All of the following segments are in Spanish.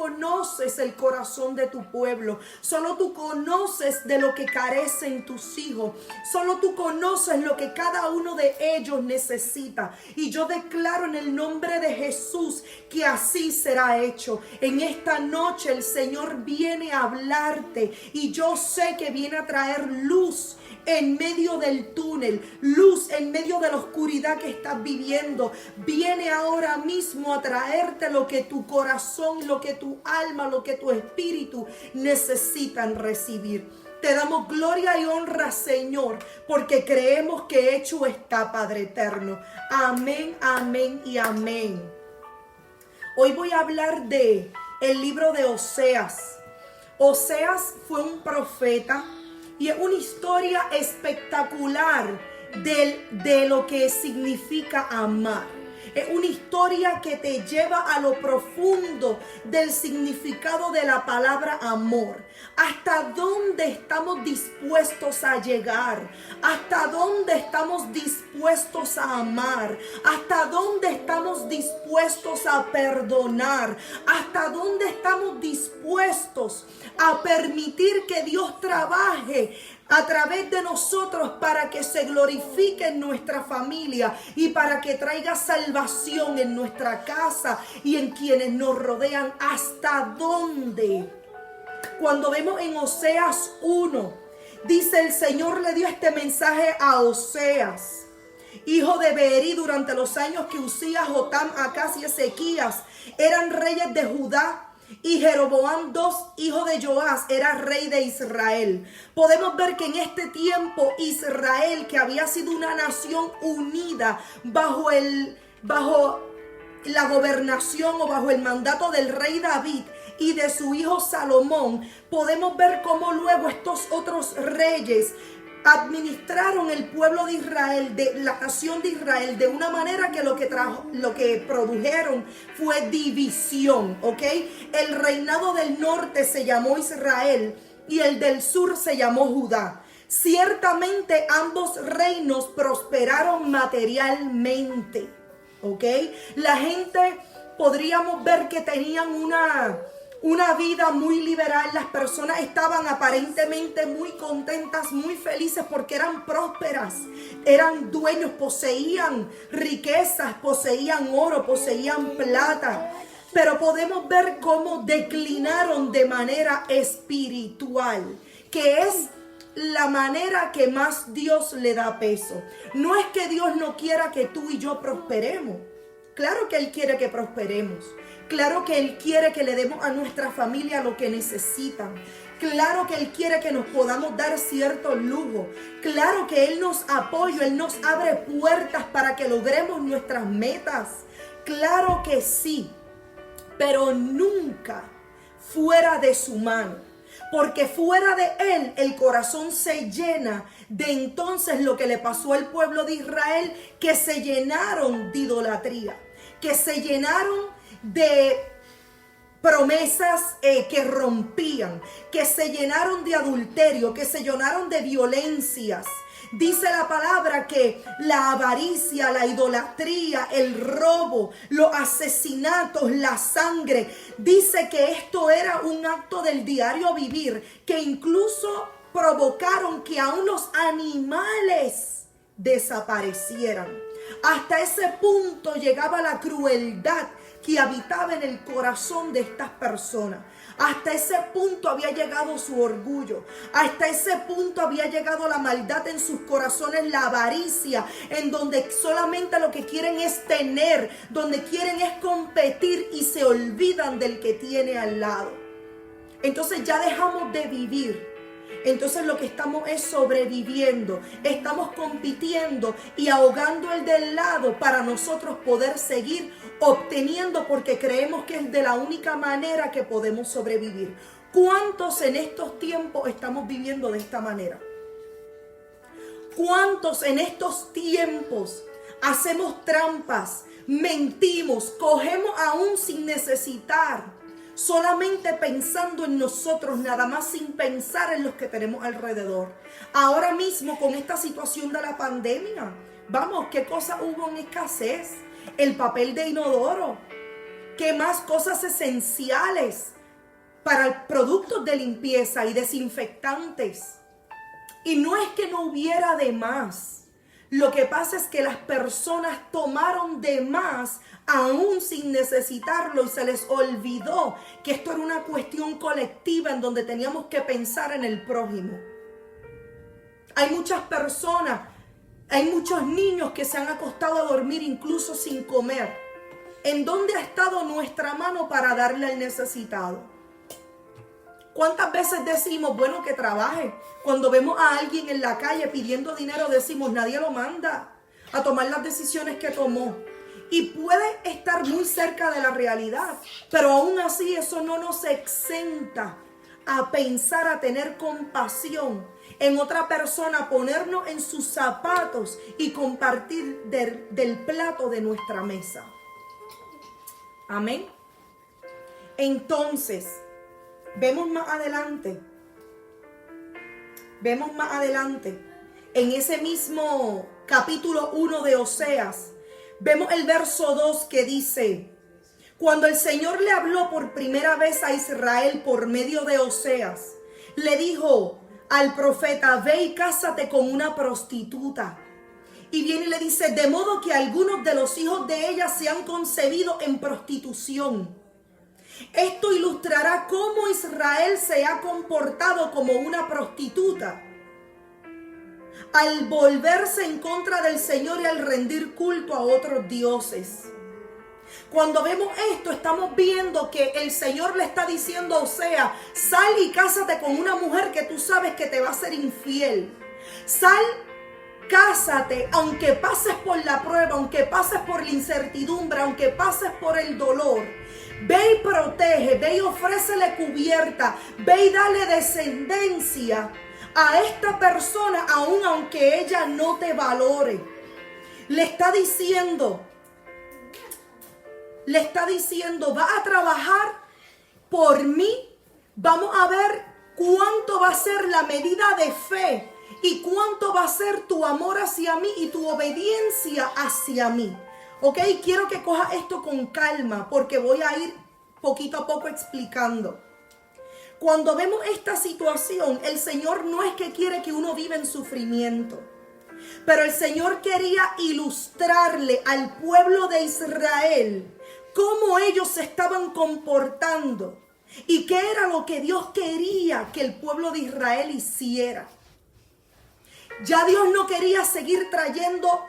conoces el corazón de tu pueblo. Solo tú conoces de lo que carecen tus hijos. Solo tú conoces lo que cada uno de ellos necesita. Y yo declaro en el nombre de Jesús que así será hecho. En esta noche el Señor viene a hablarte y yo sé que viene a traer luz en medio del túnel, luz en medio de la oscuridad que estás viviendo. Viene ahora mismo a traerte lo que tu corazón, lo que tu alma, lo que tu espíritu necesitan recibir. Te damos gloria y honra, Señor, porque creemos que hecho está, Padre eterno. Amén, amén y amén. Hoy voy a hablar de el libro de Oseas. Oseas fue un profeta y es una historia espectacular de lo que significa amar. Es una historia que te lleva a lo profundo del significado de la palabra amor. ¿Hasta dónde estamos dispuestos a llegar? ¿Hasta dónde estamos dispuestos a amar? ¿Hasta dónde estamos dispuestos a perdonar? ¿Hasta dónde estamos dispuestos a permitir que Dios trabaje a través de nosotros para que se glorifique en nuestra familia y para que traiga salvación en nuestra casa y en quienes nos rodean? ¿Hasta dónde? Cuando vemos en Oseas 1, dice: el Señor le dio este mensaje a Oseas, hijo de Beeri, durante los años que Usías, Jotam, Acaz y Ezequías eran reyes de Judá, y Jeroboam II, hijo de Joás, era rey de Israel. Podemos ver que en este tiempo Israel, que había sido una nación unida bajo la gobernación o bajo el mandato del rey David y de su hijo Salomón, podemos ver cómo luego estos otros reyes administraron el pueblo de Israel, de la nación de Israel, de una manera que lo que produjeron fue división, ¿ok? El reinado del norte se llamó Israel y el del sur se llamó Judá. Ciertamente ambos reinos prosperaron materialmente, ¿ok? La gente, podríamos ver que tenían una vida muy liberal. Las personas estaban aparentemente muy contentas, muy felices porque eran prósperas, eran dueños, poseían riquezas, poseían oro, poseían plata. Pero podemos ver cómo declinaron de manera espiritual, que es la manera que más Dios le da peso. No es que Dios no quiera que tú y yo prosperemos. Claro que Él quiere que prosperemos. Claro que Él quiere que le demos a nuestra familia lo que necesitan. Claro que Él quiere que nos podamos dar cierto lujo. Claro que Él nos apoya, Él nos abre puertas para que logremos nuestras metas. Claro que sí, pero nunca fuera de su mano. Porque fuera de Él el corazón se llena de entonces lo que le pasó al pueblo de Israel, que se llenaron de idolatría, que se llenaron de promesas que rompían, que se llenaron de adulterio, que se llenaron de violencias. Dice la palabra que la avaricia, la idolatría, el robo, los asesinatos, la sangre, dice que esto era un acto del diario vivir, que incluso provocaron que aún los animales desaparecieran. Hasta ese punto llegaba la crueldad que habitaba en el corazón de estas personas. Hasta ese punto había llegado su orgullo. Hasta ese punto había llegado la maldad en sus corazones, la avaricia, en donde solamente lo que quieren es tener, donde quieren es competir y se olvidan del que tiene al lado. Entonces ya dejamos de vivir. Entonces lo que estamos es sobreviviendo, estamos compitiendo y ahogando el del lado para nosotros poder seguir obteniendo, porque creemos que es de la única manera que podemos sobrevivir. ¿Cuántos en estos tiempos estamos viviendo de esta manera? ¿Cuántos en estos tiempos hacemos trampas, mentimos, cogemos aún sin necesitar? Solamente pensando en nosotros, nada más, sin pensar en los que tenemos alrededor. Ahora mismo con esta situación de la pandemia, vamos, ¿qué cosa hubo en escasez? El papel de inodoro. ¿Qué más cosas esenciales? para productos de limpieza y desinfectantes. Y no es que no hubiera de más. Lo que pasa es que las personas tomaron de más aún sin necesitarlo y se les olvidó que esto era una cuestión colectiva en donde teníamos que pensar en el prójimo. Hay muchas personas, hay muchos niños que se han acostado a dormir incluso sin comer. ¿En dónde ha estado nuestra mano para darle al necesitado? ¿Cuántas veces decimos, bueno, que trabaje? Cuando vemos a alguien en la calle pidiendo dinero, decimos, nadie lo manda a tomar las decisiones que tomó. Y puede estar muy cerca de la realidad, pero aún así eso no nos exenta a pensar, a tener compasión en otra persona, ponernos en sus zapatos y compartir del plato de nuestra mesa. Amén. Entonces, vemos más adelante, en ese mismo capítulo 1 de Oseas, vemos el verso 2 que dice: cuando el Señor le habló por primera vez a Israel por medio de Oseas, le dijo al profeta, ve y cásate con una prostituta. Y viene y le dice, de modo que algunos de los hijos de ella se han concebido en prostitución. Esto ilustrará cómo Israel se ha comportado como una prostituta al volverse en contra del Señor y al rendir culto a otros dioses. Cuando vemos esto, estamos viendo que el Señor le está diciendo a Oseas, sal y cásate con una mujer que tú sabes que te va a ser infiel. Sal, cásate, aunque pases por la prueba, aunque pases por la incertidumbre, aunque pases por el dolor. Ve y protege, ve y ofrécele cubierta, ve y dale descendencia a esta persona, aun aunque ella no te valore. Le está diciendo, va a trabajar por mí. Vamos a ver cuánto va a ser la medida de fe y cuánto va a ser tu amor hacia mí y tu obediencia hacia mí. Ok, quiero que cojas esto con calma porque voy a ir poquito a poco explicando. Cuando vemos esta situación, el Señor no es que quiere que uno viva en sufrimiento, pero el Señor quería ilustrarle al pueblo de Israel cómo ellos se estaban comportando y qué era lo que Dios quería que el pueblo de Israel hiciera. Ya Dios no quería seguir trayendo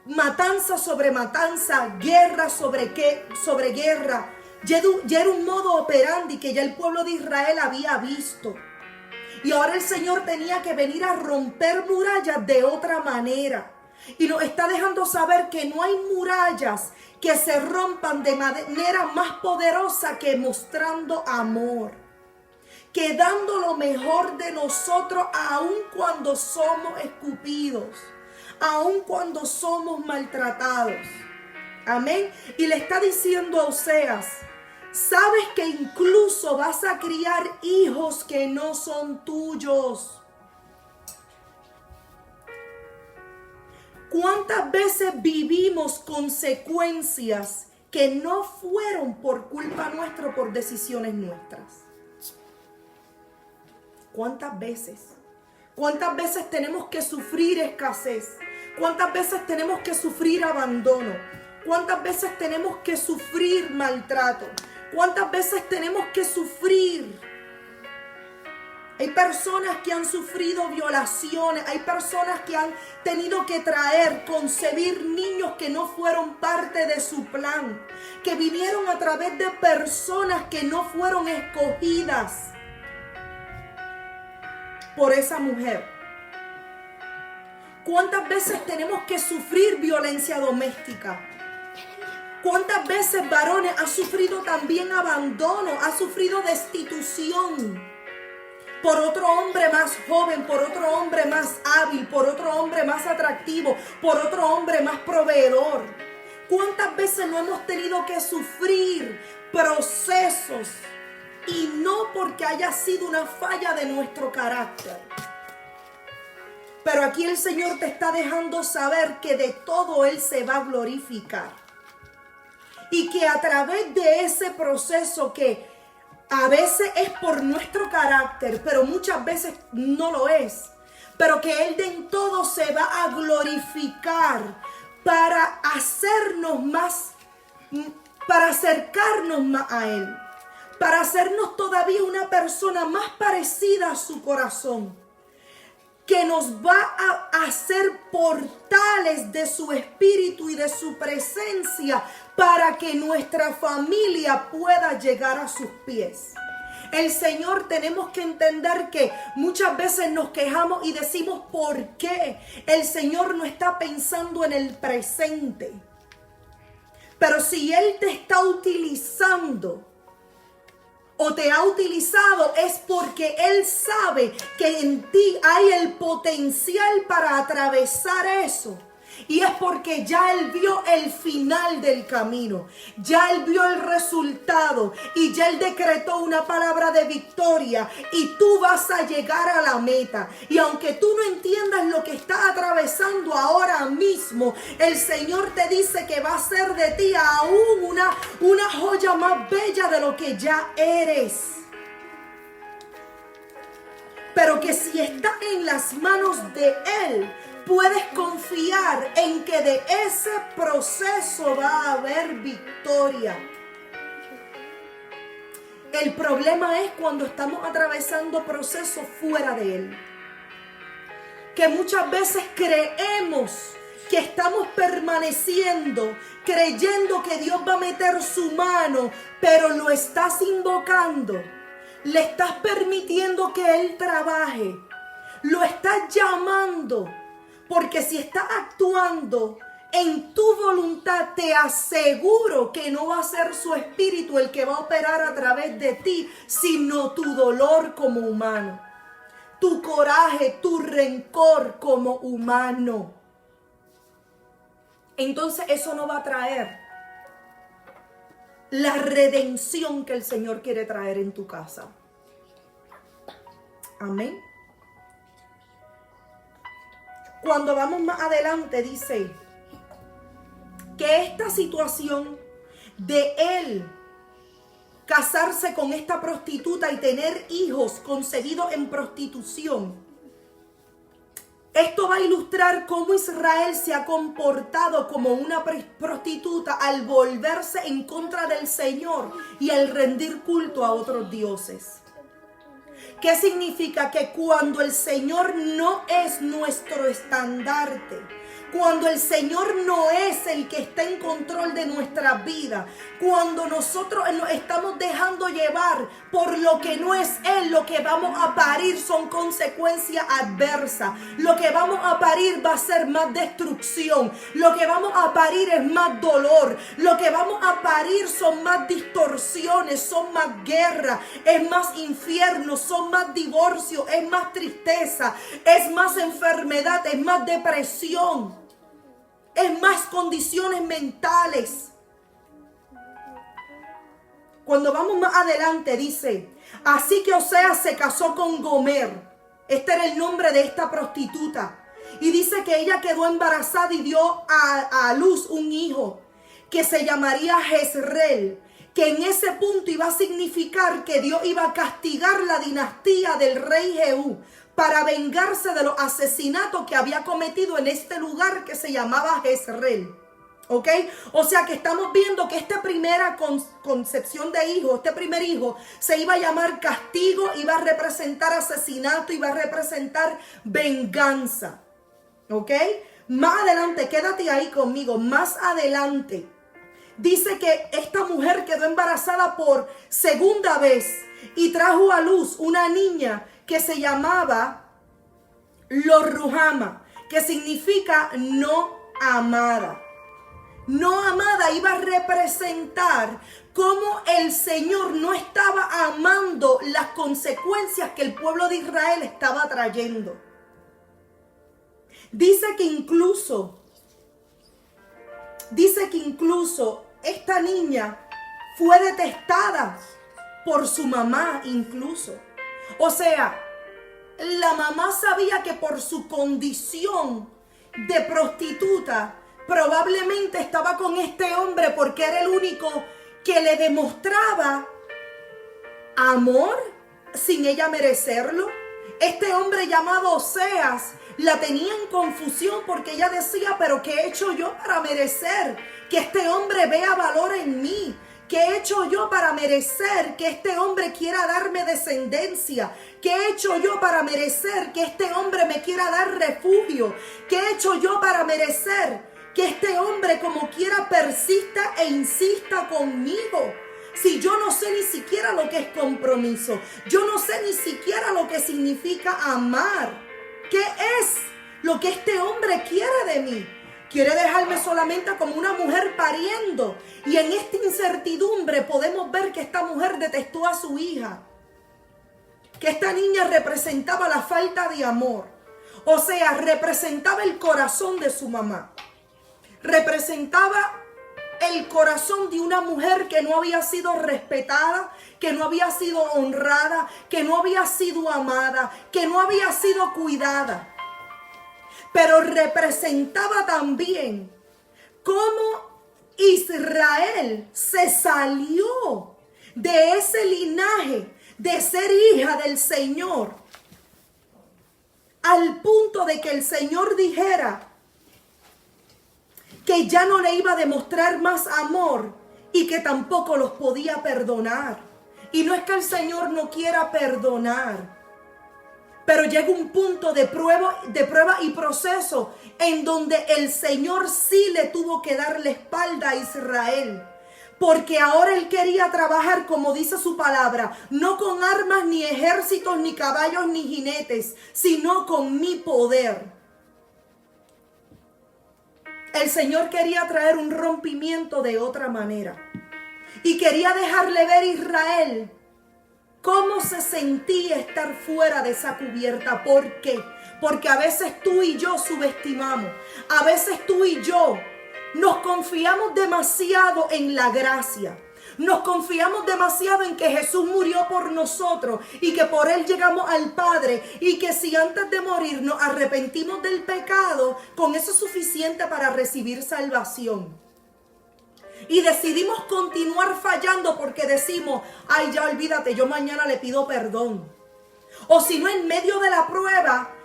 matanza sobre matanza, guerra sobre guerra. Ya era un modo operandi que ya el pueblo de Israel había visto. Y ahora el Señor tenía que venir a romper murallas de otra manera. Y nos está dejando saber que no hay murallas que se rompan de manera más poderosa que mostrando amor. Que dando lo mejor de nosotros aun cuando somos escupidos. Aun cuando somos maltratados. Amén. Y le está diciendo a Oseas, sabes que incluso vas a criar hijos que no son tuyos. ¿Cuántas veces vivimos consecuencias que no fueron por culpa nuestra, por decisiones nuestras? ¿Cuántas veces? ¿Cuántas veces tenemos que sufrir escasez? ¿Cuántas veces tenemos que sufrir abandono? ¿Cuántas veces tenemos que sufrir maltrato? ¿Cuántas veces tenemos que sufrir? Hay personas que han sufrido violaciones, hay personas que han tenido que concebir niños que no fueron parte de su plan, que vinieron a través de personas que no fueron escogidas por esa mujer. ¿Cuántas veces tenemos que sufrir violencia doméstica? ¿Cuántas veces varones han sufrido también abandono, han sufrido destitución por otro hombre más joven, por otro hombre más hábil, por otro hombre más atractivo, por otro hombre más proveedor? ¿Cuántas veces no hemos tenido que sufrir procesos y no porque haya sido una falla de nuestro carácter? Pero aquí el Señor te está dejando saber que de todo Él se va a glorificar. Y que a través de ese proceso que A veces es por nuestro carácter, pero muchas veces no lo es. Pero que Él de en todo se va a glorificar para hacernos más, para acercarnos más a Él, para hacernos todavía una persona más parecida a su corazón, que nos va a hacer portales de su espíritu y de su presencia para que nuestra familia pueda llegar a sus pies. El Señor, tenemos que entender que muchas veces nos quejamos y decimos ¿por qué? El Señor no está pensando en el presente. Pero si Él te está utilizando o te ha utilizado, es porque Él sabe que en ti hay el potencial para atravesar eso. Y es porque ya Él vio el final del camino, ya Él vio el resultado y ya Él decretó una palabra de victoria y tú vas a llegar a la meta. Y aunque tú no entiendas lo que estás atravesando ahora mismo, el Señor te dice que va a hacer de ti aún una joya más bella de lo que ya eres. Pero que si está en las manos de Él, puedes confiar en que de ese proceso va a haber victoria. El problema es cuando estamos atravesando procesos fuera de Él. Que muchas veces creemos que estamos permaneciendo, creyendo que Dios va a meter su mano, pero lo estás invocando. Le estás permitiendo que Él trabaje. Lo estás llamando. Porque si estás actuando en tu voluntad, te aseguro que no va a ser su espíritu el que va a operar a través de ti, sino tu dolor como humano, tu coraje, tu rencor como humano. Entonces eso no va a traer la redención que el Señor quiere traer en tu casa. Amén. Cuando vamos más adelante dice que esta situación de él casarse con esta prostituta y tener hijos concebidos en prostitución, esto va a ilustrar cómo Israel se ha comportado como una prostituta al volverse en contra del Señor y al rendir culto a otros dioses. ¿Qué significa? Que cuando el Señor no es nuestro estandarte, cuando el Señor no es el que está en control de nuestra vida, cuando nosotros nos estamos dejando llevar por lo que no es Él, lo que vamos a parir son consecuencias adversas. Lo que vamos a parir va a ser más destrucción. Lo que vamos a parir es más dolor. Lo que vamos a parir son más distorsiones, son más guerra, es más infierno, son más divorcios, es más tristeza, es más enfermedad, es más depresión. Es más condiciones mentales. Cuando vamos más adelante dice, así que Oseas se casó con Gomer. Este era el nombre de esta prostituta. Y dice que ella quedó embarazada y dio a luz un hijo que se llamaría Jezreel, que en ese punto iba a significar que Dios iba a castigar la dinastía del rey Jehú para vengarse de los asesinatos que había cometido en este lugar que se llamaba Jezreel. ¿Ok? O sea que estamos viendo que esta primera concepción de hijo, este primer hijo, se iba a llamar castigo, iba a representar asesinato, iba a representar venganza. ¿Ok? Más adelante, quédate ahí conmigo, más adelante. Dice que esta mujer quedó embarazada por segunda vez y trajo a luz una niña que se llamaba Lo-Ruhama, que significa no amada. No amada iba a representar cómo el Señor no estaba amando las consecuencias que el pueblo de Israel estaba trayendo. Dice que incluso esta niña fue detestada por su mamá incluso. O sea, la mamá sabía que por su condición de prostituta probablemente estaba con este hombre porque era el único que le demostraba amor sin ella merecerlo. Este hombre llamado Oseas la tenía en confusión porque ella decía, pero ¿qué he hecho yo para merecer que este hombre vea valor en mí? ¿Qué he hecho yo para merecer que este hombre quiera darme descendencia? ¿Qué he hecho yo para merecer que este hombre me quiera dar refugio? ¿Qué he hecho yo para merecer que este hombre como quiera persista e insista conmigo? Si yo no sé ni siquiera lo que es compromiso, yo no sé ni siquiera lo que significa amar. ¿Qué es lo que este hombre quiere de mí? Quiere dejarme solamente como una mujer pariendo. Y en esta incertidumbre podemos ver que esta mujer detestó a su hija. Que esta niña representaba la falta de amor. O sea, representaba el corazón de su mamá. Representaba el corazón de una mujer que no había sido respetada, que no había sido honrada, que no había sido amada, que no había sido cuidada. Pero representaba también cómo Israel se salió de ese linaje de ser hija del Señor, al punto de que el Señor dijera que ya no le iba a demostrar más amor y que tampoco los podía perdonar. Y no es que el Señor no quiera perdonar, pero llega un punto de prueba y proceso en donde el Señor sí le tuvo que dar la espalda a Israel. Porque ahora él quería trabajar, como dice su palabra, no con armas, ni ejércitos, ni caballos, ni jinetes, sino con mi poder. El Señor quería traer un rompimiento de otra manera. Y quería dejarle ver a Israel cómo se sentía estar fuera de esa cubierta. ¿Por qué? Porque a veces tú y yo subestimamos. A veces tú y yo nos confiamos demasiado en la gracia. Nos confiamos demasiado en que Jesús murió por nosotros y que por Él llegamos al Padre, y que si antes de morir nos arrepentimos del pecado, con eso es suficiente para recibir salvación. Y decidimos continuar fallando porque decimos, ay, ya olvídate, yo mañana le pido perdón. O si no, en medio de la prueba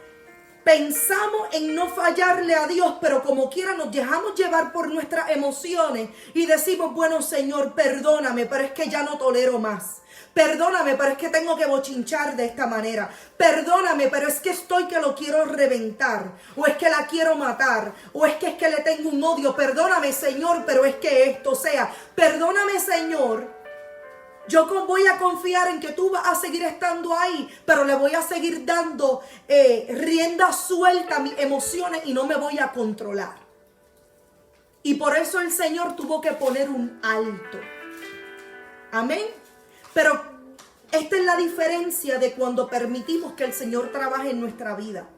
pensamos en no fallarle a Dios, pero como quiera nos dejamos llevar por nuestras emociones y decimos, bueno, Señor, perdóname, pero es que ya no tolero más. Perdóname, pero es que tengo que bochinchar de esta manera. Perdóname, pero es que estoy que lo quiero reventar. O es que la quiero matar. O es que le tengo un odio. Perdóname, Señor, pero es que esto, perdóname, Señor. Yo voy a confiar en que tú vas a seguir estando ahí, pero le voy a seguir dando rienda suelta a mis emociones y no me voy a controlar. Y por eso el Señor tuvo que poner un alto. Amén. Pero esta es la diferencia de cuando permitimos que el Señor trabaje en nuestra vida.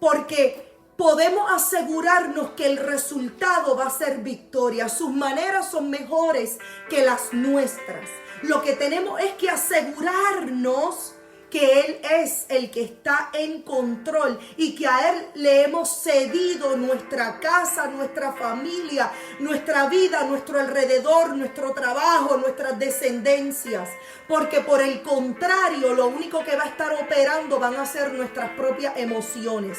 Porque podemos asegurarnos que el resultado va a ser victoria. Sus maneras son mejores que las nuestras. Lo que tenemos es que asegurarnos que Él es el que está en control y que a Él le hemos cedido nuestra casa, nuestra familia, nuestra vida, nuestro alrededor, nuestro trabajo, nuestras descendencias. Porque por el contrario, lo único que va a estar operando van a ser nuestras propias emociones.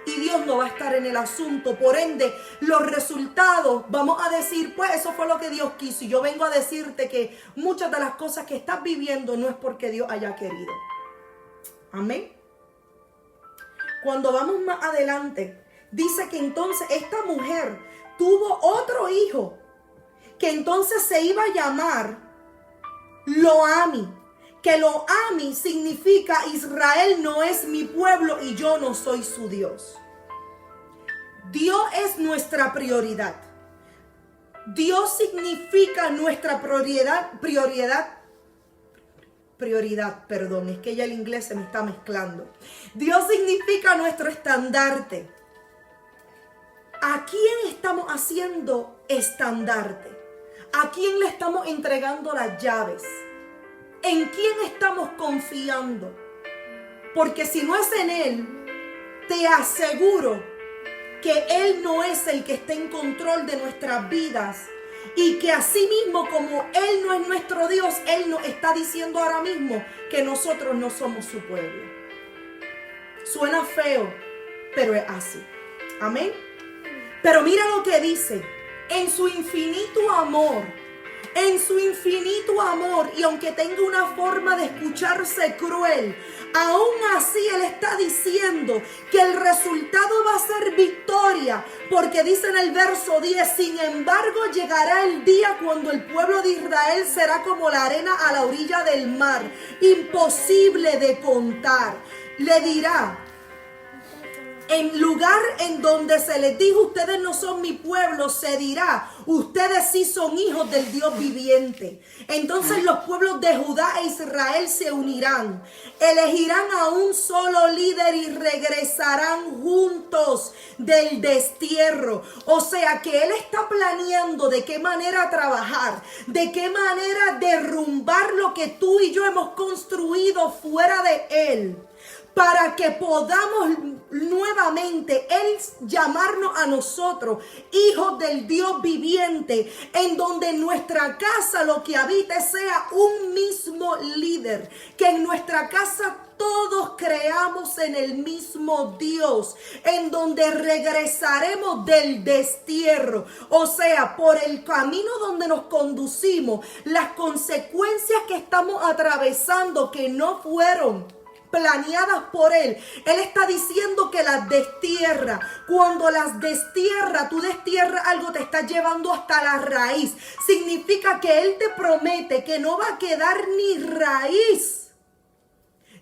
Y Dios no va a estar en el asunto. Por ende, los resultados, vamos a decir, pues eso fue lo que Dios quiso. Y yo vengo a decirte que muchas de las cosas que estás viviendo no es porque Dios haya querido. Amén. Cuando vamos más adelante, dice que entonces esta mujer tuvo otro hijo, que entonces se iba a llamar Lo-Ami. Que Lo-Ami significa Israel no es mi pueblo y yo no soy su Dios. Dios es nuestra prioridad. Dios significa nuestra prioridad, es que ya el inglés se me está mezclando. Dios significa nuestro estandarte. ¿A quién estamos haciendo estandarte? ¿A quién le estamos entregando las llaves? ¿En quién estamos confiando? Porque si no es en Él, te aseguro que Él no es el que está en control de nuestras vidas Y que así mismo, como Él no es nuestro Dios, Él nos está diciendo ahora mismo que nosotros no somos su pueblo. Suena feo, pero es así. Amén. Pero mira lo que dice. En su infinito amor, y aunque tenga una forma de escucharse cruel, aún así Él está diciendo que el resultado va a ser victoria, porque dice en el verso 10, sin embargo llegará el día cuando el pueblo de Israel será como la arena a la orilla del mar, imposible de contar. Le dirá, en lugar en donde se les dijo, ustedes no son mi pueblo, se dirá, ustedes sí son hijos del Dios viviente. Entonces los pueblos de Judá e Israel se unirán, elegirán a un solo líder y regresarán juntos del destierro. O sea que Él está planeando de qué manera trabajar, de qué manera derrumbar lo que tú y yo hemos construido fuera de Él, para que podamos nuevamente Él llamarnos a nosotros hijos del Dios viviente, en donde en nuestra casa lo que habite sea un mismo líder, que en nuestra casa todos creamos en el mismo Dios, en donde regresaremos del destierro. O sea, por el camino donde nos conducimos, las consecuencias que estamos atravesando que no fueron planeadas por Él, Él está diciendo que las destierra. Cuando las destierra, tú destierras algo, te está llevando hasta la raíz. Significa que Él te promete que no va a quedar ni raíz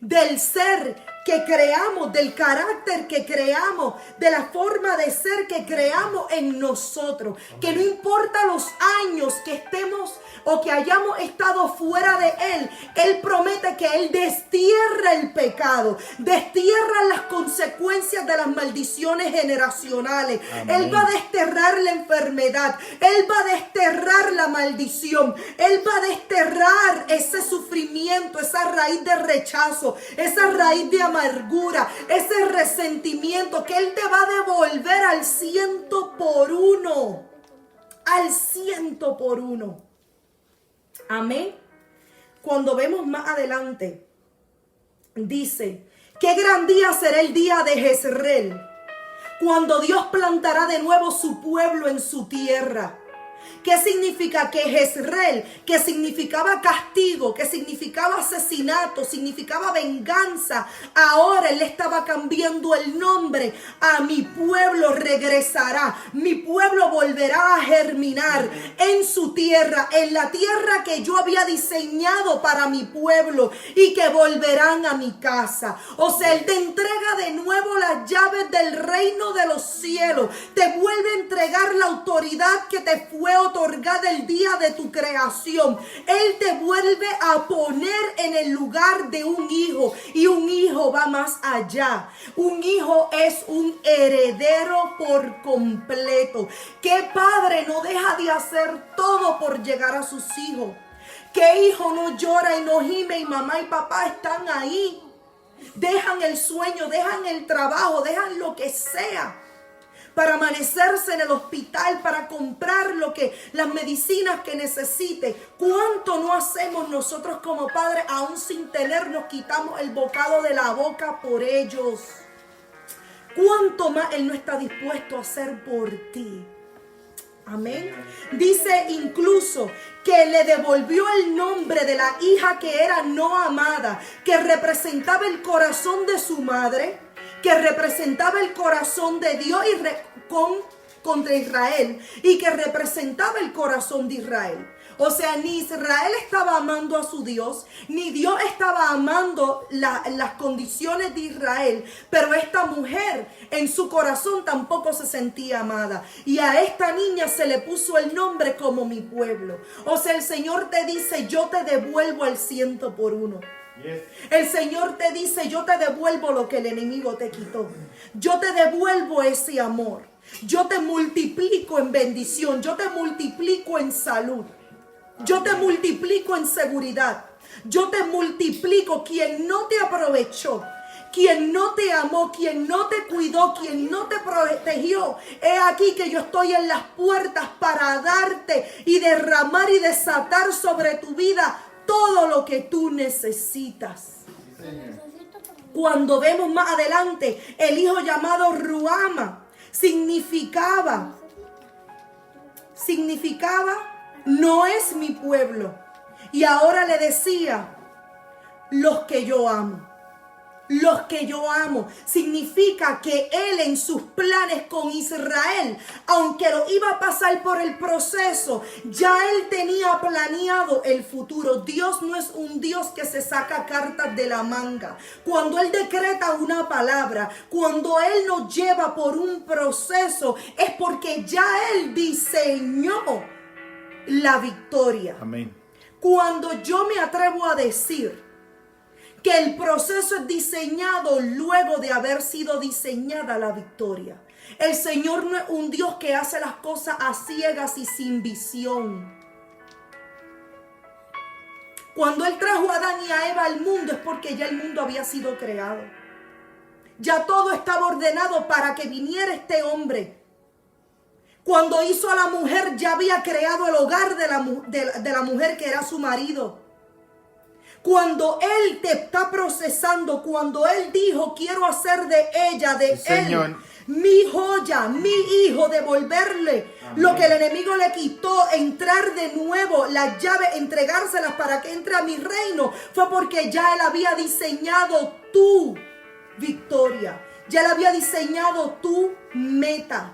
del ser que creamos, del carácter que creamos, de la forma de ser que creamos en nosotros. Que no importa los años que estemos o que hayamos estado fuera de Él, Él promete que Él destierra el pecado, destierra las consecuencias de las maldiciones generacionales. Amén. Él va a desterrar la enfermedad, Él va a desterrar la maldición, Él va a desterrar ese sufrimiento, esa raíz de rechazo, esa raíz de amargura, ese resentimiento, que Él te va a devolver al 100%, al 100%. Amén. Cuando vemos más adelante, dice, qué gran día será el día de Jezreel, cuando Dios plantará de nuevo su pueblo en su tierra. ¿Qué significa? Que Jezreel, que significaba castigo, que significaba asesinato, significaba venganza, ahora Él estaba cambiando el nombre a mi pueblo regresará, mi pueblo volverá a germinar en su tierra, en la tierra que yo había diseñado para mi pueblo, y que volverán a mi casa. O sea, Él te entrega de nuevo las llaves del reino de los cielos, te vuelve a entregar la autoridad que te fue otorgada el día de tu creación. Él te vuelve a poner en el lugar de un hijo, y un hijo va más allá. Un hijo es un heredero por completo. ¿Qué padre no deja de hacer todo por llegar a sus hijos? ¿Qué hijo no llora y no gime y mamá y papá están ahí? Dejan el sueño, dejan el trabajo, dejan lo que sea para amanecerse en el hospital, para comprar las medicinas que necesite. ¿Cuánto no hacemos nosotros como padres? Aún sin tener, nos quitamos el bocado de la boca por ellos. ¿Cuánto más Él no está dispuesto a hacer por ti? Amén. Dice incluso que le devolvió el nombre de la hija que era no amada, que representaba el corazón de su madre, que representaba el corazón de Dios contra Israel, y que representaba el corazón de Israel. O sea, ni Israel estaba amando a su Dios, ni Dios estaba amando las condiciones de Israel, pero esta mujer en su corazón tampoco se sentía amada, y a esta niña se le puso el nombre como mi pueblo. O sea, el Señor te dice, yo te devuelvo al 100%. Yes. El Señor te dice, yo te devuelvo lo que el enemigo te quitó. Yo te devuelvo ese amor. Yo te multiplico en bendición. Yo te multiplico en salud. Yo te multiplico en seguridad. Yo te multiplico. Quien no te aprovechó, quien no te amó, quien no te cuidó, quien no te protegió. He aquí que yo estoy en las puertas para darte y derramar y desatar sobre tu vida todo lo que tú necesitas. Cuando vemos más adelante, el hijo llamado Ruama significaba, no es mi pueblo. Y ahora le decía, los que yo amo. Los que yo amo. Significa que él en sus planes con Israel, aunque lo iba a pasar por el proceso, ya él tenía planeado el futuro. Dios no es un Dios que se saca cartas de la manga. Cuando él decreta una palabra, cuando él nos lleva por un proceso, es porque ya él diseñó la victoria. Amén. Cuando yo me atrevo a decir que el proceso es diseñado luego de haber sido diseñada la victoria. El Señor no es un Dios que hace las cosas a ciegas y sin visión. Cuando Él trajo a Adán y a Eva al mundo es porque ya el mundo había sido creado. Ya todo estaba ordenado para que viniera este hombre. Cuando hizo a la mujer ya había creado el hogar de la mujer que era su marido. Cuando Él te está procesando, cuando Él dijo, quiero hacer de ella, de Señor, él, mi joya, mi hijo, devolverle lo que el enemigo le quitó, entrar de nuevo las llaves, entregárselas para que entre a mi reino, fue porque ya Él había diseñado tu victoria, ya Él había diseñado tu meta.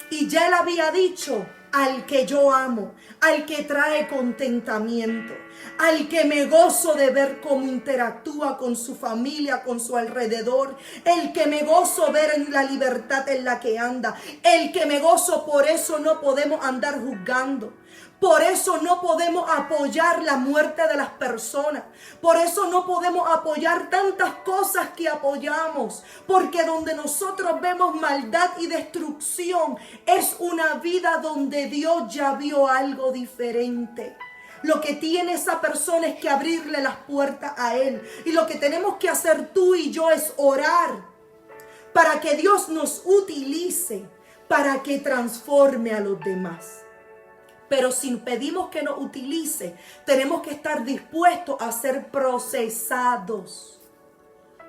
Y ya Él había dicho, al que yo amo, al que trae contentamiento, al que me gozo de ver cómo interactúa con su familia, con su alrededor, el que me gozo ver en la libertad en la que anda, el que me gozo, por eso no podemos andar juzgando. Por eso no podemos apoyar la muerte de las personas. Por eso no podemos apoyar tantas cosas que apoyamos. Porque donde nosotros vemos maldad y destrucción es una vida donde Dios ya vio algo diferente. Lo que tiene esa persona es que abrirle las puertas a Él. Y lo que tenemos que hacer tú y yo es orar para que Dios nos utilice, para que transforme a los demás. Pero si pedimos que nos utilice, tenemos que estar dispuestos a ser procesados.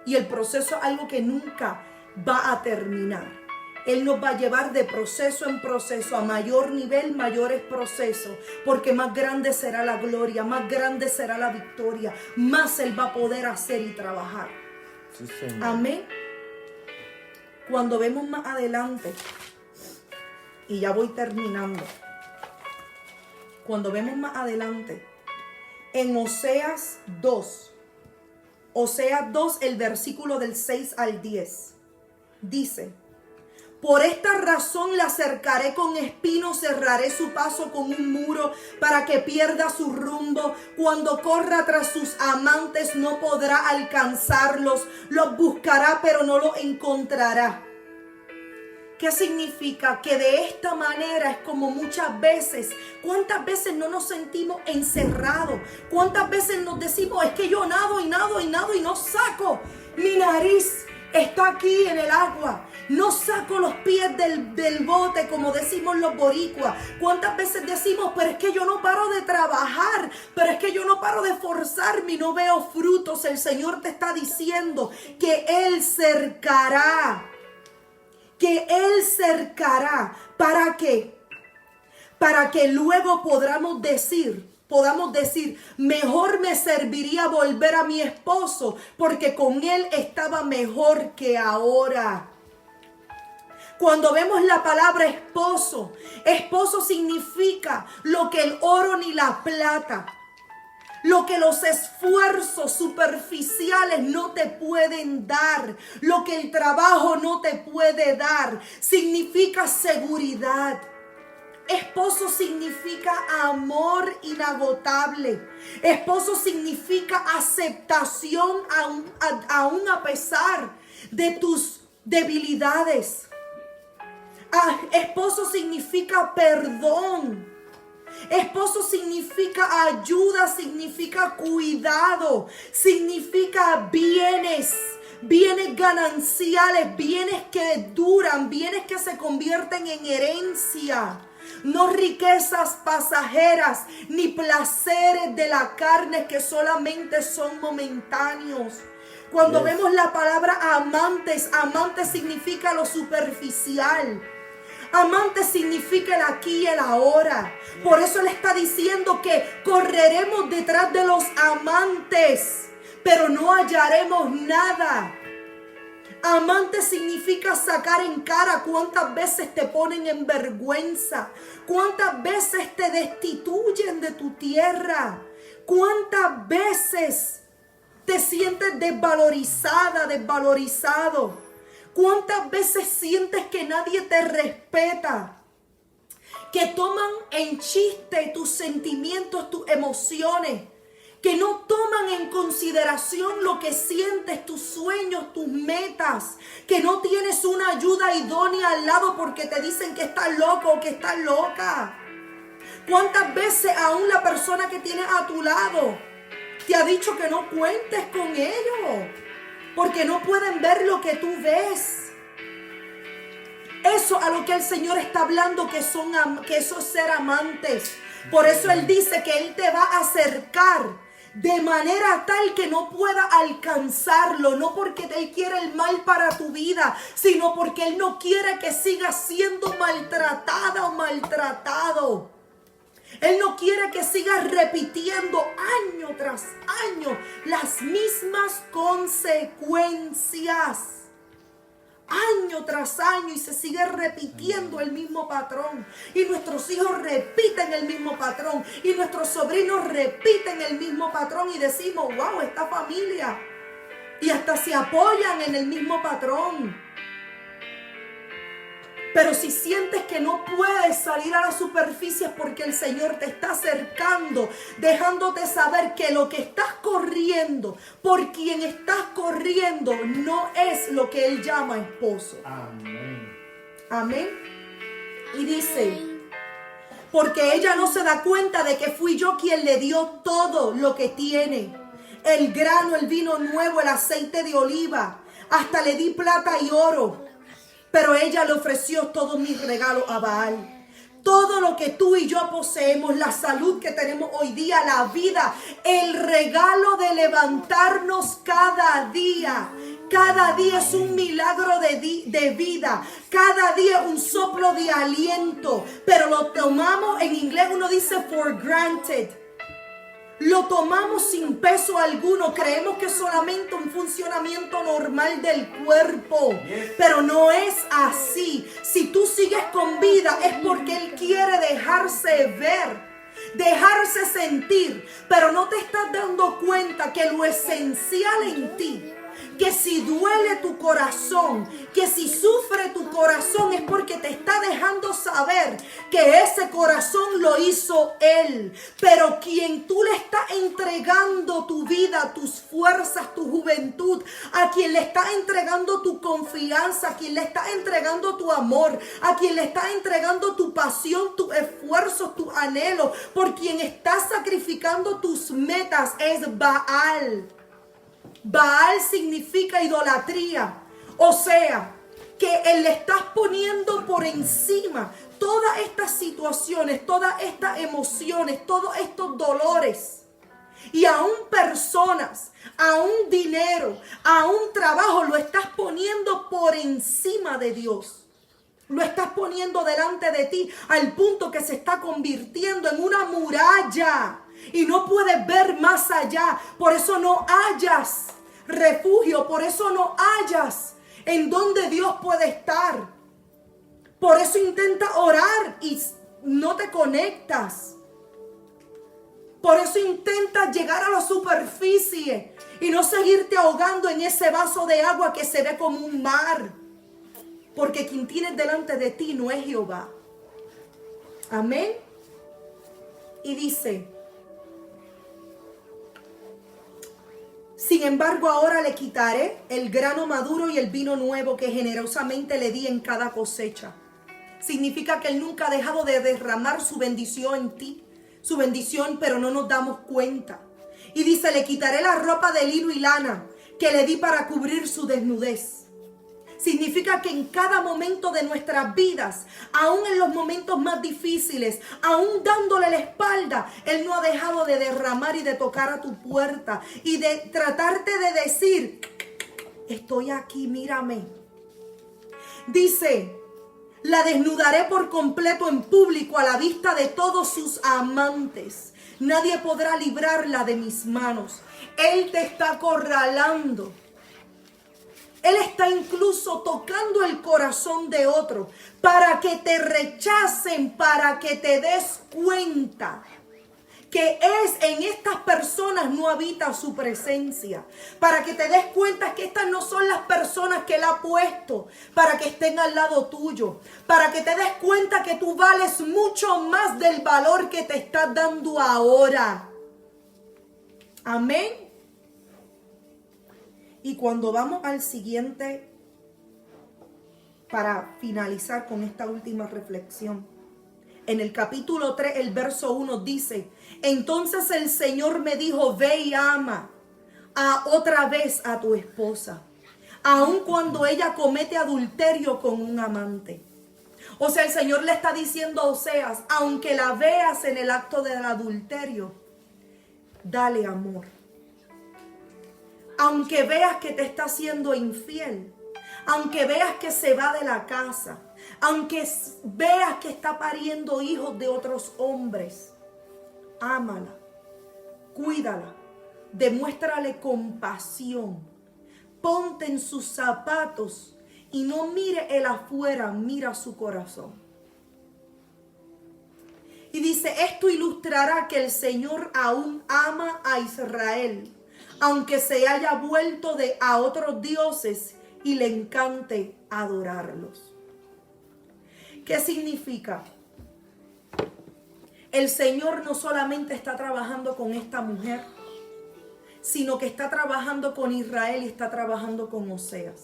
Y el proceso es algo que nunca va a terminar. Él nos va a llevar de proceso en proceso, a mayor nivel, mayores procesos. Porque más grande será la gloria, más grande será la victoria, más Él va a poder hacer y trabajar. Sí, Señor. Amén. Cuando vemos más adelante, y ya voy terminando. Cuando vemos más adelante, en Oseas 2, el versículo del 6 al 10, dice, por esta razón la cercaré con espinos, cerraré su paso con un muro para que pierda su rumbo. Cuando corra tras sus amantes no podrá alcanzarlos, los buscará pero no los encontrará. ¿Qué significa? Que de esta manera es como muchas veces, ¿cuántas veces no nos sentimos encerrados? ¿Cuántas veces nos decimos, es que yo nado y nado y nado y no saco? Mi nariz está aquí en el agua. No saco los pies del bote, como decimos los boricuas. ¿Cuántas veces decimos, pero es que yo no paro de trabajar, pero es que yo no paro de esforzarme y no veo frutos? El Señor te está diciendo que Él cercará. Que Él cercará. ¿Para qué? Para que luego podamos decir, mejor me serviría volver a mi esposo, porque con él estaba mejor que ahora. Cuando vemos la palabra esposo, esposo significa lo que el oro ni la plata, lo que los esfuerzos superficiales no te pueden dar, lo que el trabajo no te puede dar, significa seguridad. Esposo significa amor inagotable. Esposo significa aceptación aún a pesar de tus debilidades. Esposo significa perdón. Esposo significa ayuda, significa cuidado, significa bienes. Bienes gananciales, bienes que duran, bienes que se convierten en herencia. No riquezas pasajeras, ni placeres de la carne que solamente son momentáneos. Cuando vemos la palabra amantes, amantes significa lo superficial. Amante significa el aquí y el ahora. Por eso le está diciendo que correremos detrás de los amantes, pero no hallaremos nada. Amante significa sacar en cara cuántas veces te ponen en vergüenza, cuántas veces te destituyen de tu tierra, cuántas veces te sientes desvalorizada, desvalorizado, cuántas veces sientes que nadie te respeta, que toman en chiste tus sentimientos, tus emociones, que no toman en consideración lo que sientes, tus sueños, tus metas, que no tienes una ayuda idónea al lado porque te dicen que estás loco o que estás loca. ¿Cuántas veces aún la persona que tienes a tu lado te ha dicho que no cuentes con ellos porque no pueden ver lo que tú ves? Eso a lo que el Señor está hablando, que eso es ser amantes. Por eso Él dice que Él te va a acercar de manera tal que no pueda alcanzarlo, no porque Él quiere el mal para tu vida, sino porque Él no quiere que sigas siendo maltratada o maltratado. Él no quiere que sigas repitiendo año tras año las mismas consecuencias. Año tras año, y se sigue repitiendo el mismo patrón. Y nuestros hijos repiten el mismo patrón. Y nuestros sobrinos repiten el mismo patrón. Y decimos, wow, esta familia. Y hasta se apoyan en el mismo patrón. Pero si sientes que no puedes salir a la superficie es porque el Señor te está acercando, dejándote saber que lo que estás corriendo, por quien estás corriendo, no es lo que Él llama esposo. Amén. Amén. Y dice, porque ella no se da cuenta de que fui yo quien le dio todo lo que tiene. El grano, el vino nuevo, el aceite de oliva. Hasta le di plata y oro. Pero ella le ofreció todos mis regalos a Baal. Todo lo que tú y yo poseemos, la salud que tenemos hoy día, la vida, el regalo de levantarnos cada día. Cada día es un milagro de vida. Cada día un soplo de aliento. Pero lo tomamos, en inglés uno dice for granted. Lo tomamos sin peso alguno. Creemos que es solamente un funcionamiento normal del cuerpo. Pero no es así. Si tú sigues con vida es porque Él quiere dejarse ver, dejarse sentir. Pero no te estás dando cuenta que lo esencial en ti, que si duele tu corazón, que si sufre tu corazón, es porque te está dejando saber que ese corazón lo hizo Él. Pero quien tú le estás entregando tu vida, tus fuerzas, tu juventud, a quien le estás entregando tu confianza, a quien le estás entregando tu amor, a quien le estás entregando tu pasión, tus esfuerzos, tus anhelos, por quien estás sacrificando tus metas, es Baal. Baal significa idolatría. O sea, que Él le estás poniendo por encima todas estas situaciones, todas estas emociones, todos estos dolores. Y aún personas, aún dinero, aún trabajo, lo estás poniendo por encima de Dios. Lo estás poniendo delante de ti al punto que se está convirtiendo en una muralla. Y no puedes ver más allá. Por eso no hallas refugio. Por eso no hallas en donde Dios puede estar. Por eso intenta orar y no te conectas. Por eso intenta llegar a la superficie y no seguirte ahogando en ese vaso de agua que se ve como un mar. Porque quien tienes delante de ti no es Jehová. Amén. Y dice, sin embargo, ahora le quitaré el grano maduro y el vino nuevo que generosamente le di en cada cosecha. Significa que Él nunca ha dejado de derramar su bendición en ti. su bendición, pero no nos damos cuenta. Y dice, le quitaré la ropa de lino y lana que le di para cubrir su desnudez. Significa que en cada momento de nuestras vidas, aún en los momentos más difíciles, aún dándole la espalda, Él no ha dejado de derramar y de tocar a tu puerta y de tratarte de decir, estoy aquí, mírame. Dice, la desnudaré por completo en público a la vista de todos sus amantes. Nadie podrá librarla de mis manos. Él te está acorralando. Él está incluso tocando el corazón de otro para que te rechacen, para que te des cuenta que en estas personas no habita su presencia. Para que te des cuenta que estas no son las personas que Él ha puesto para que estén al lado tuyo. Para que te des cuenta que tú vales mucho más del valor que te estás dando ahora. Amén. Y cuando vamos al siguiente, para finalizar con esta última reflexión, en el capítulo 3, el verso 1 dice, entonces el Señor me dijo, ve y ama otra vez a tu esposa, aun cuando ella comete adulterio con un amante. O sea, el Señor le está diciendo a Oseas, aunque la veas en el acto del adulterio, dale amor. Aunque veas que te está siendo infiel, aunque veas que se va de la casa, aunque veas que está pariendo hijos de otros hombres, ámala, cuídala, demuéstrale compasión, ponte en sus zapatos y no mire el afuera, mira su corazón. Y dice, esto ilustrará que el Señor aún ama a Israel, aunque se haya vuelto a otros dioses y le encante adorarlos. ¿Qué significa? El Señor no solamente está trabajando con esta mujer, sino que está trabajando con Israel y está trabajando con Oseas.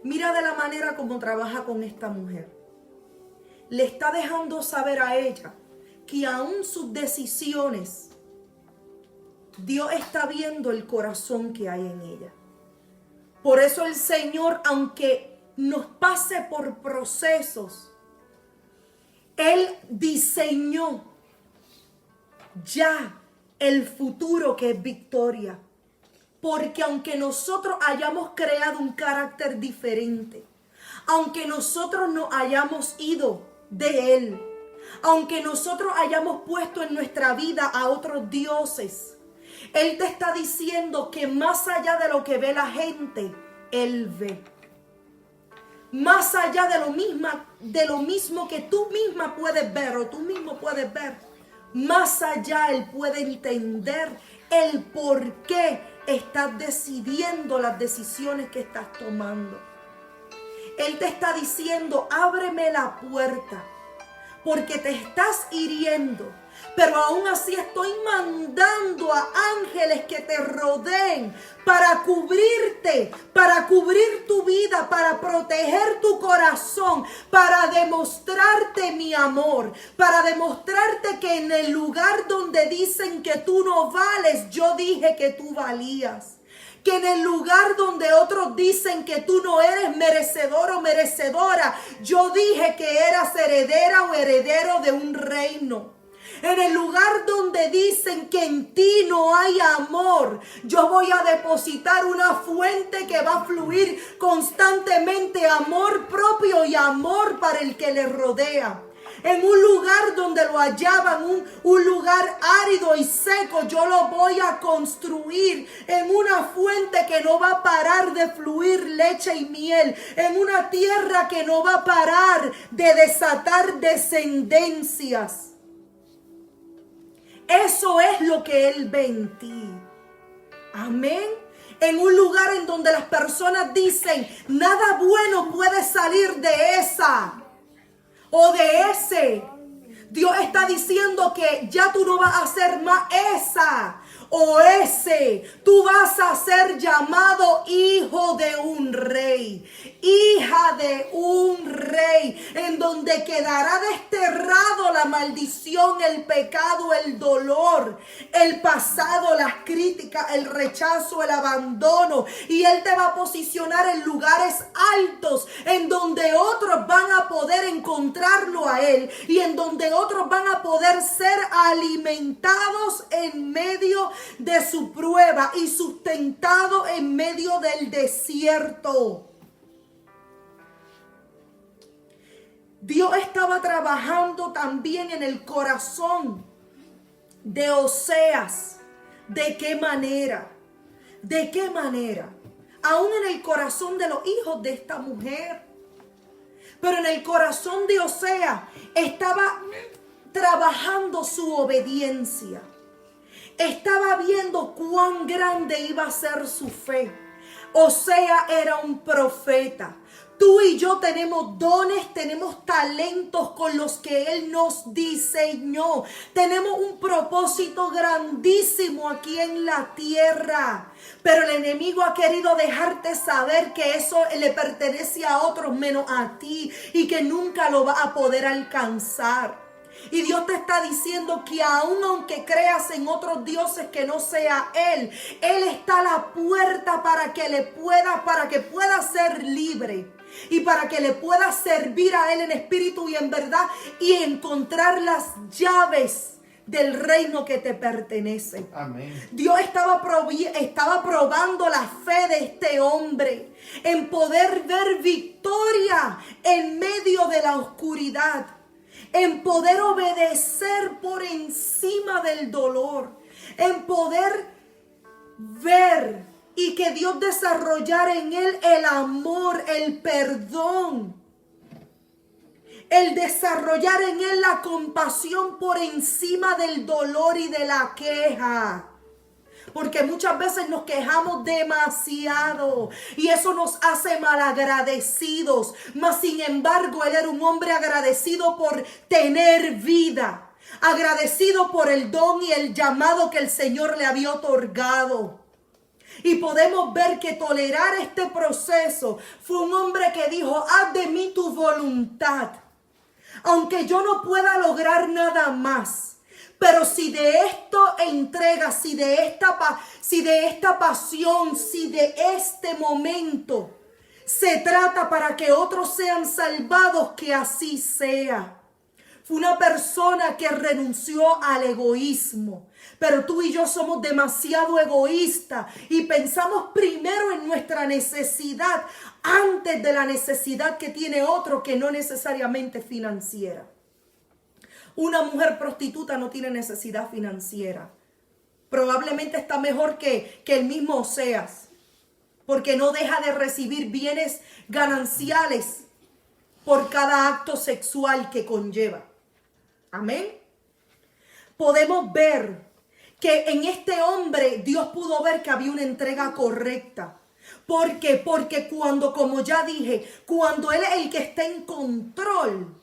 Mira de la manera como trabaja con esta mujer. Le está dejando saber a ella que aún sus decisiones, Dios está viendo el corazón que hay en ella. Por eso el Señor, aunque nos pase por procesos, Él diseñó ya el futuro que es victoria. Porque aunque nosotros hayamos creado un carácter diferente, aunque nosotros nos hayamos ido de Él, aunque nosotros hayamos puesto en nuestra vida a otros dioses, Él te está diciendo que más allá de lo que ve la gente, Él ve. Más allá de lo mismo que tú misma puedes ver o tú mismo puedes ver, más allá Él puede entender el por qué estás decidiendo las decisiones que estás tomando. Él te está diciendo, ábreme la puerta, porque te estás hiriendo. Pero aún así estoy mandando a ángeles que te rodeen para cubrirte, para cubrir tu vida, para proteger tu corazón, para demostrarte mi amor, para demostrarte que en el lugar donde dicen que tú no vales, yo dije que tú valías. Que en el lugar donde otros dicen que tú no eres merecedor o merecedora, yo dije que eras heredera o heredero de un reino. En el lugar donde dicen que en ti no hay amor, yo voy a depositar una fuente que va a fluir constantemente, amor propio y amor para el que le rodea. En un lugar donde lo hallaban, un lugar árido y seco, yo lo voy a construir en una fuente que no va a parar de fluir leche y miel, en una tierra que no va a parar de desatar descendencias. Eso es lo que Él ve en ti. Amén. En un lugar en donde las personas dicen, nada bueno puede salir de esa o de ese. Dios está diciendo que ya tú no vas a ser más esa o ese, tú vas a ser llamado hijo de un rey, hija de un rey, en donde quedará desterrado la maldición, el pecado, el dolor, el pasado, las críticas, el rechazo, el abandono. Y Él te va a posicionar en lugares altos, en donde otros van a poder encontrarlo a Él y en donde otros van a poder ser alimentados en medio de su prueba y sustentados en medio del desierto. Dios estaba trabajando también en el corazón de Oseas. ¿De qué manera? ¿De qué manera? Aún en el corazón de los hijos de esta mujer. Pero en el corazón de Oseas estaba trabajando su obediencia. Estaba viendo cuán grande iba a ser su fe. Oseas era un profeta. Tú y yo tenemos dones, tenemos talentos con los que Él nos diseñó. Tenemos un propósito grandísimo aquí en la tierra. Pero el enemigo ha querido dejarte saber que eso le pertenece a otros menos a ti y que nunca lo va a poder alcanzar. Y Dios te está diciendo que aun aunque creas en otros dioses que no sea Él, Él está a la puerta para que pueda ser libre. Y para que le pueda servir a Él en espíritu y en verdad y encontrar las llaves del reino que te pertenece. Amén. Dios estaba probando la fe de este hombre en poder ver victoria en medio de la oscuridad, en poder obedecer por encima del dolor, en poder ver y que Dios desarrollara en él el amor, el perdón, el desarrollar en él la compasión por encima del dolor y de la queja. Porque muchas veces nos quejamos demasiado y eso nos hace malagradecidos. Mas sin embargo, él era un hombre agradecido por tener vida, agradecido por el don y el llamado que el Señor le había otorgado. Y podemos ver que tolerar este proceso fue un hombre que dijo: haz de mí tu voluntad, aunque yo no pueda lograr nada más. Pero si de esto entrega, si de esta pasión, si de este momento se trata para que otros sean salvados, que así sea. Fue una persona que renunció al egoísmo. Pero tú y yo somos demasiado egoístas y pensamos primero en nuestra necesidad antes de la necesidad que tiene otro, que no necesariamente financiera. Una mujer prostituta no tiene necesidad financiera. Probablemente está mejor que el mismo Oseas, porque no deja de recibir bienes gananciales por cada acto sexual que conlleva. Amén. Podemos ver que en este hombre Dios pudo ver que había una entrega correcta. ¿Por qué? Porque cuando, como ya dije, cuando Él es el que está en control,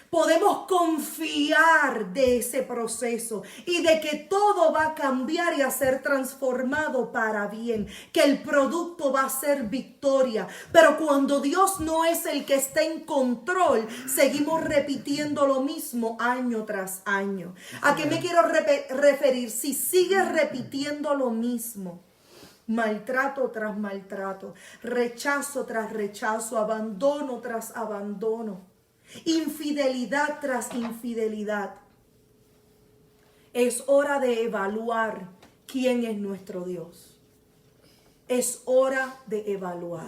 podemos confiar de ese proceso y de que todo va a cambiar y a ser transformado para bien, que el producto va a ser victoria. Pero cuando Dios no es el que está en control, seguimos repitiendo lo mismo año tras año. ¿A qué me quiero referir? Si sigues repitiendo lo mismo, maltrato tras maltrato, rechazo tras rechazo, abandono tras abandono, infidelidad tras infidelidad, es hora de evaluar quién es nuestro Dios. Es hora de evaluar.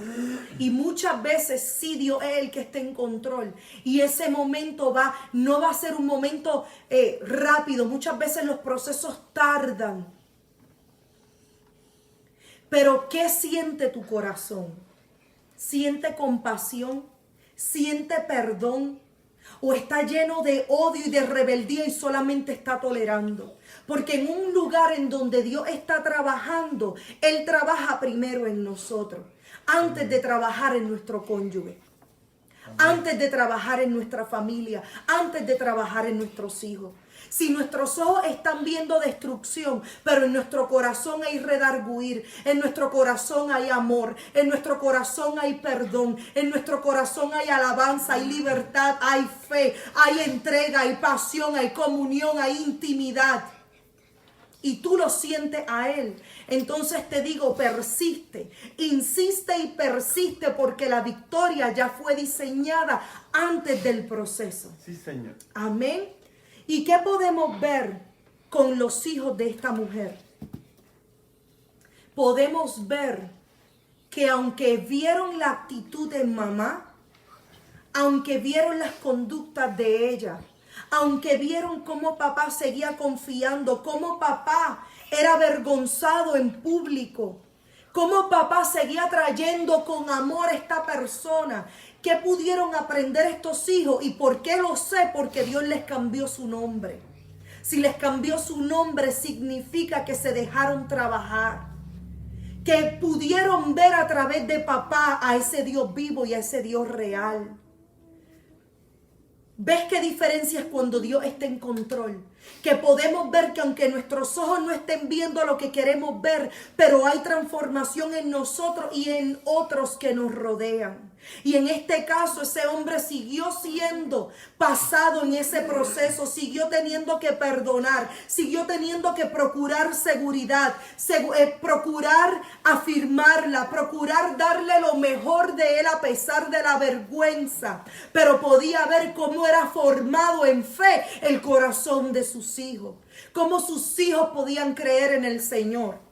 Y muchas veces sí, Dios es el que está en control. Y ese momento no va a ser un momento rápido. Muchas veces los procesos tardan. Pero ¿qué siente tu corazón? ¿Siente compasión? ¿Siente perdón? ¿O está lleno de odio y de rebeldía y solamente está tolerando? Porque en un lugar en donde Dios está trabajando, Él trabaja primero en nosotros, antes de trabajar en nuestro cónyuge, antes de trabajar en nuestra familia, antes de trabajar en nuestros hijos. Si nuestros ojos están viendo destrucción, pero en nuestro corazón hay redarguir, en nuestro corazón hay amor, en nuestro corazón hay perdón, en nuestro corazón hay alabanza, hay libertad, hay fe, hay entrega, hay pasión, hay comunión, hay intimidad, y tú lo sientes a Él, entonces te digo, persiste, insiste y persiste, porque la victoria ya fue diseñada antes del proceso. Sí, Señor. Amén. ¿Y qué podemos ver con los hijos de esta mujer? Podemos ver que aunque vieron la actitud de mamá, aunque vieron las conductas de ella, aunque vieron cómo papá seguía confiando, cómo papá era avergonzado en público, cómo papá seguía trayendo con amor a esta persona, ¿qué pudieron aprender estos hijos? ¿Y por qué lo sé? Porque Dios les cambió su nombre. Si les cambió su nombre, significa que se dejaron trabajar, que pudieron ver a través de papá a ese Dios vivo y a ese Dios real. ¿Ves qué diferencia es cuando Dios está en control? Que podemos ver que aunque nuestros ojos no estén viendo lo que queremos ver, pero hay transformación en nosotros y en otros que nos rodean. Y en este caso ese hombre siguió siendo pasado en ese proceso, siguió teniendo que perdonar, siguió teniendo que procurar seguridad, procurar afirmarla, procurar darle lo mejor de él a pesar de la vergüenza. Pero podía ver cómo era formado en fe el corazón de sus hijos, cómo sus hijos podían creer en el Señor.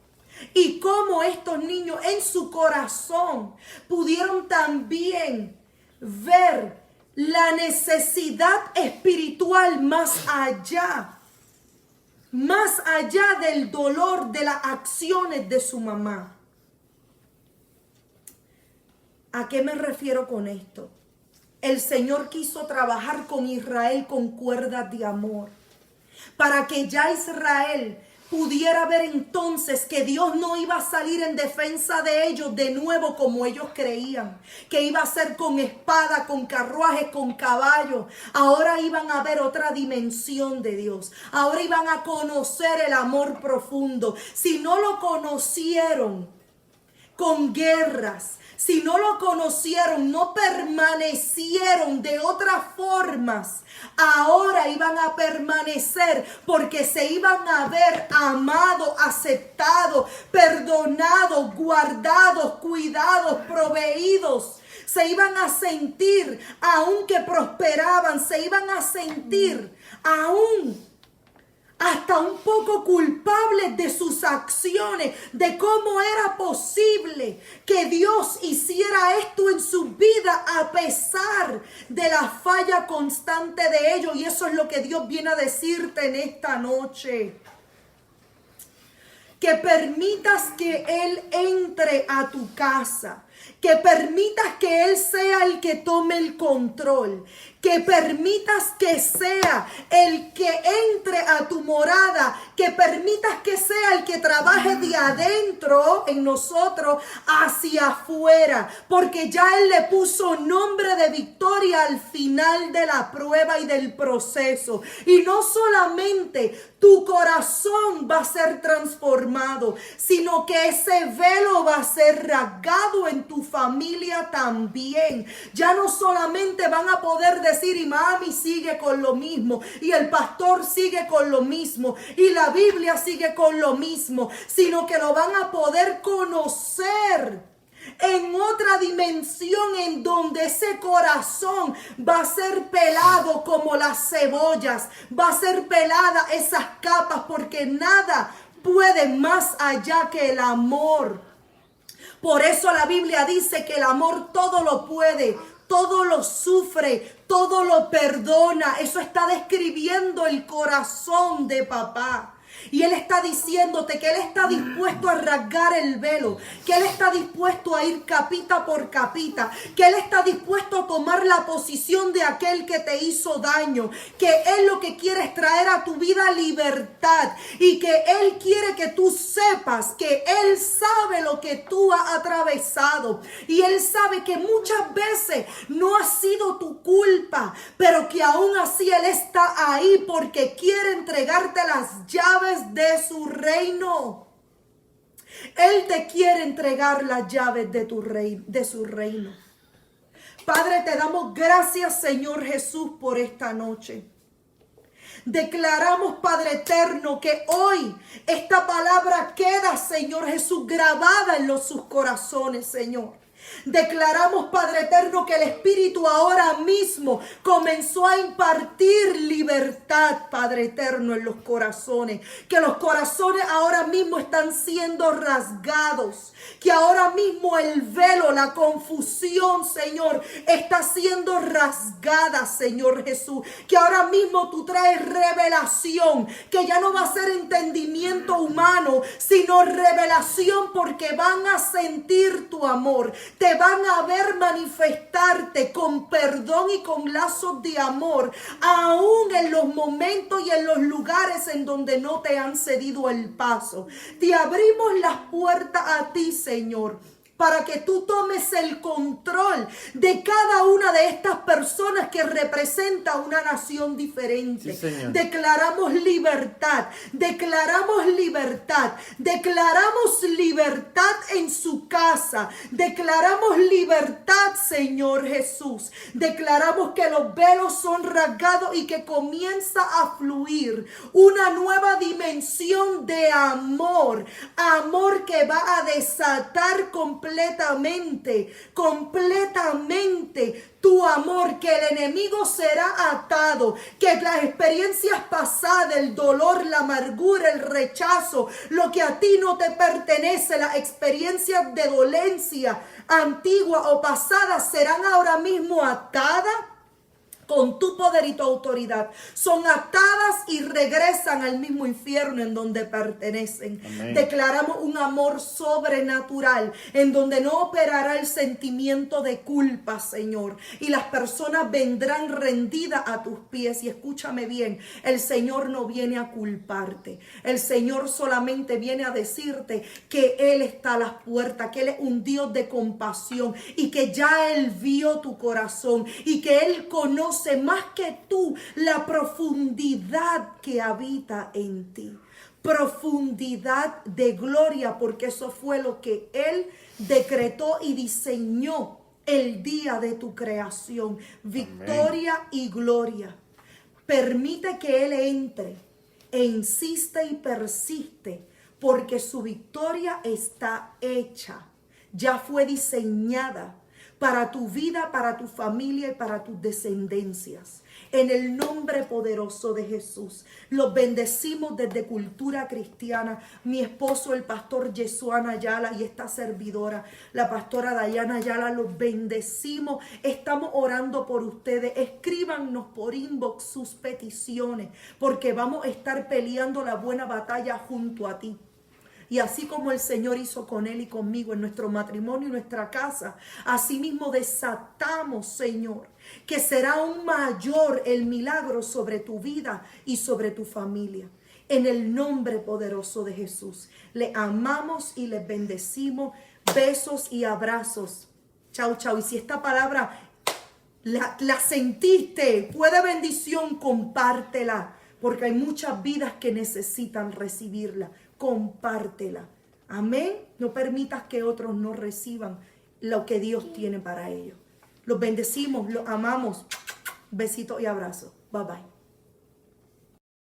Y cómo estos niños en su corazón pudieron también ver la necesidad espiritual más allá del dolor de las acciones de su mamá. ¿A qué me refiero con esto? El Señor quiso trabajar con Israel con cuerdas de amor, para que ya Israel pudiera ver entonces que Dios no iba a salir en defensa de ellos de nuevo como ellos creían, que iba a ser con espada, con carruajes, con caballos. Ahora iban a ver otra dimensión de Dios, ahora iban a conocer el amor profundo. Si no lo conocieron con guerras, si no lo conocieron, no permanecieron de otras formas, ahora iban a permanecer porque se iban a ver amados, aceptados, perdonados, guardados, cuidados, proveídos. Se iban a sentir, aunque prosperaban, se iban a sentir aún hasta un poco culpables de sus acciones, de cómo era posible que Dios hiciera esto en su vida a pesar de la falla constante de ellos. Y eso es lo que Dios viene a decirte en esta noche. Que permitas que Él entre a tu casa, que permitas que Él sea el que tome el control, que permitas que sea el que entre a tu morada, que permitas que sea el que trabaje de adentro en nosotros hacia afuera, porque ya Él le puso nombre de victoria al final de la prueba y del proceso. Y no solamente tu corazón va a ser transformado, sino que ese velo va a ser rasgado en tu familia también. Ya no solamente van a poder decir, y mami sigue con lo mismo, y el pastor sigue con lo mismo, y la Biblia sigue con lo mismo, sino que lo van a poder conocer en otra dimensión, en donde ese corazón va a ser pelado como las cebollas, va a ser pelada esas capas, porque nada puede más allá que el amor. Por eso la Biblia dice que el amor todo lo puede, todo lo sufre, todo lo perdona. Eso está describiendo el corazón de papá. Y Él está diciéndote que Él está dispuesto a rasgar el velo, que Él está dispuesto a ir capita por capita, que Él está dispuesto a tomar la posición de aquel que te hizo daño, que Él lo que quiere es traer a tu vida libertad y que Él quiere que tú sepas que Él sabe lo que tú has atravesado y Él sabe que muchas veces no ha sido tu culpa, pero que aún así Él está ahí porque quiere entregarte las llaves de su reino. Él te quiere entregar las llaves de su reino. Padre, te damos gracias, Señor Jesús, por esta noche. Declaramos, Padre eterno, que hoy esta palabra queda, Señor Jesús, grabada en sus corazones, Señor. Declaramos, Padre eterno, que el Espíritu ahora mismo comenzó a impartir libertad, Padre eterno, en los corazones. Que los corazones ahora mismo están siendo rasgados. Que ahora mismo el velo, la confusión, Señor, está siendo rasgada, Señor Jesús. Que ahora mismo tú traes revelación. Que ya no va a ser entendimiento humano, sino revelación, porque van a sentir tu amor. Te van a ver manifestarte con perdón y con lazos de amor, aún en los momentos y en los lugares en donde no te han cedido el paso. Te abrimos las puertas a ti, Señor, para que tú tomes el control de cada una de estas personas que representa una nación diferente. Sí, declaramos libertad, declaramos libertad, declaramos libertad en su casa, declaramos libertad, Señor Jesús. Declaramos que los velos son rasgados y que comienza a fluir una nueva dimensión de amor, amor que va a desatar completamente tu amor, que el enemigo será atado, que las experiencias pasadas, el dolor, la amargura, el rechazo, lo que a ti no te pertenece, las experiencias de dolencia antigua o pasada serán ahora mismo atadas con tu poder y tu autoridad. Son atadas y regresan al mismo infierno en donde pertenecen. Amén. Declaramos un amor sobrenatural en donde no operará el sentimiento de culpa, Señor. Y las personas vendrán rendidas a tus pies. Y escúchame bien, el Señor no viene a culparte. El Señor solamente viene a decirte que Él está a las puertas, que Él es un Dios de compasión y que ya Él vio tu corazón y que Él conoce más que tú la profundidad que habita en ti. Profundidad de gloria, porque eso fue lo que Él decretó y diseñó el día de tu creación. Victoria Amén. Y gloria. Permite que Él entre e insiste y persiste, porque su victoria está hecha. Ya fue diseñada para tu vida, para tu familia y para tus descendencias. En el nombre poderoso de Jesús, los bendecimos desde Cultura Cristiana. Mi esposo, el pastor Yesuán Ayala, y esta servidora, la pastora Dayana Ayala, los bendecimos. Estamos orando por ustedes. Escríbanos por inbox sus peticiones, porque vamos a estar peleando la buena batalla junto a ti. Y así como el Señor hizo con él y conmigo en nuestro matrimonio y nuestra casa, así mismo desatamos, Señor, que será aún mayor el milagro sobre tu vida y sobre tu familia. En el nombre poderoso de Jesús, le amamos y les bendecimos. Besos y abrazos. Chau, chau. Y si esta palabra la sentiste, fue de bendición, compártela, porque hay muchas vidas que necesitan recibirla. Compártela. Amén. No permitas que otros no reciban lo que Dios tiene para ellos. Los bendecimos, los amamos. Besitos y abrazos. Bye bye.